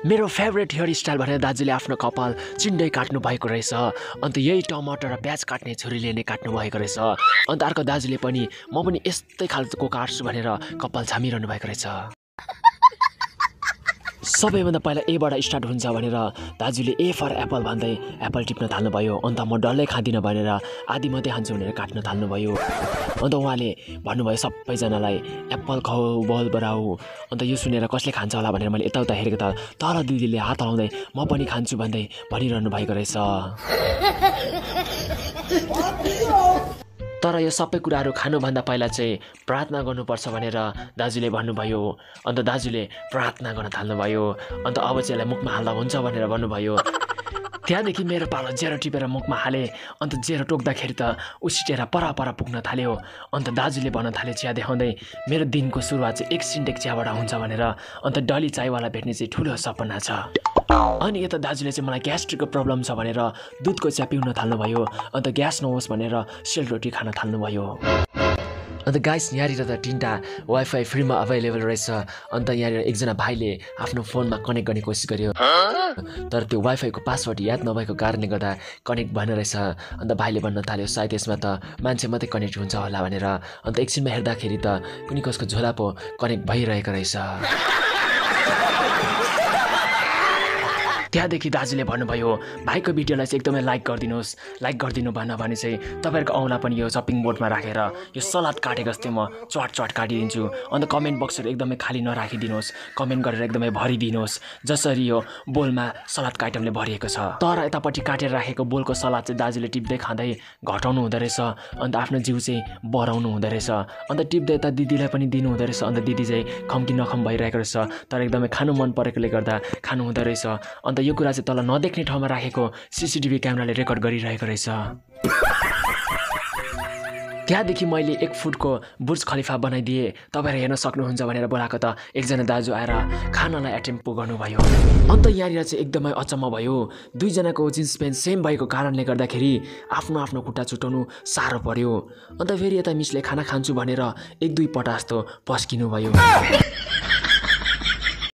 मेरो favourite hair style भनेर दाजुले आफ्नो कपाल चिन्डै काट्नु भएको रहेछ। अन्त यही टमाटर र प्याज काट्ने छुरीले नै काट्नु भएको रहेछ। अन्त अर्को दाजुले पनि म पनि यस्तै खालको काट्छु भनेर कपाल छामिरहनु भएको रहेछ। सबैभन्दा पहिला एबाट स्टार्ट हुन्छ भनेर दाजुले ए फर एप्पल भन्दै एप्पल टिप्न थाल्नुभयो। अन्त म डल्लै खाँदिनँ भनेर आधी मात्रै खान्छु भनेर काट्न थाल्नुभयो। अन्त उहाँले भन्नुभयो सबैजनालाई एप्पल खाऊ बल बढाऊ। अन्त यो सुनेर कसले खान्छ होला भनेर मैले यताउता हेरेको त तर दिदीले हात हलाउँदै म पनि खान्छु भन्दै भनिरहनु भएको रहेछ। तर यो सबै कुराहरू खानुभन्दा पहिला चाहिँ प्रार्थना गर्नुपर्छ भनेर दाजुले भन्नुभयो। अन्त दाजुले प्रार्थना गर्न थाल्नुभयो। अन्त अब चाहिँ यसलाई मुखमा हाल्दा हुन्छ भनेर भन्नुभयो। त्यहाँदेखि मेरो पालो जेरो टिपेर मुखमा हाले। अन्त जेरो टोक्दाखेरि त उसिटेर परापर पुग्न थाल्यो। अन्त दाजुले भन्न थाले चिया देखाउँदै मेरो दिनको सुरुवात चाहिँ एक सिन्टेक चियाबाट हुन्छ भनेर। अन्त डली चायवाला भेट्ने चाहिँ ठुलो सपना छ। अनि यता दाजुले चाहिँ मलाई ग्यास्ट्रिकको प्रब्लम छ भनेर दुधको चिया पिउन थाल्नुभयो। अन्त ग्यास नहोस् भनेर सेलरोटी खान थाल्नुभयो। अन्त गाइस यहाँनिर त 3टा वाइफाई फ्रीमा अभाइलेबल रहेछ। अन्त यहाँनिर एकजना भाइले आफ्नो फोनमा कनेक्ट गर्ने कोसिस गर्यो तर त्यो वाइफाईको पासवर्ड याद नभएको कारणले गर्दा कनेक्ट भएन रहेछ। अन्त भाइले भन्न थाल्यो सायद यसमा त मान्छे मात्रै कनेक्ट हुन्छ होला भनेर। अन्त एकछिनमा हेर्दाखेरि त कुनै कसको झोला पो कनेक्ट भइरहेको रहेछ। त्यहाँदेखि दाजुले भन्नुभयो भाइको भिडियोलाई चाहिँ एकदमै लाइक गरिदिनुहोस्। लाइक गरिदिनु भएन भने चाहिँ तपाईँहरूको औँला पनि यो चपिङ बोर्डमा राखेर यो सलाद काटेको जस्तै म चट काटिदिन्छु। अन्त कमेन्ट बक्सहरू एकदमै खाली नराखिदिनुहोस्। कमेन्ट गरेर एकदमै भरिदिनुहोस् जसरी यो बोलमा सलादको आइटमले भरिएको छ। तर यतापट्टि काटेर राखेको बोलको सलाद चाहिँ दाजुले टिप्दै खाँदै घटाउनु हुँदो रहेछ। अन्त आफ्नो जिउ चाहिँ बढाउनु हुँदो रहेछ। अन्त टिप्दै यता दिदीलाई पनि दिनु हुँदो रहेछ। अन्त दिदी चाहिँ खम्की नखम भइरहेको रहेछ तर एकदमै खानु मन परेकोले गर्दा खानु हुँदो रहेछ। अन्त यो कुरा चाहिँ तल नदेख्ने ठाउँमा राखेको सिसिटिभी क्यामेराले रेकर्ड गरिरहेको रहेछ। त्यहाँदेखि मैले 1 फुटको बुर्ज खलिफा बनाइदिएँ। तपाईँहरू हेर्न सक्नुहुन्छ भनेर बोलाएको त एकजना दाजु आएर खानालाई एटेम्प पो गर्नुभयो। अन्त यहाँनिर चाहिँ एकदमै अचम्म भयो। दुईजनाको जिन्स प्यान्ट सेम भएको कारणले गर्दाखेरि आफ्नो आफ्नो खुट्टा छुट्याउनु साह्रो पर्यो। अन्त फेरि यता मिसले खाना खान्छु भनेर 1-2 पटक जस्तो पस्किनु भयो।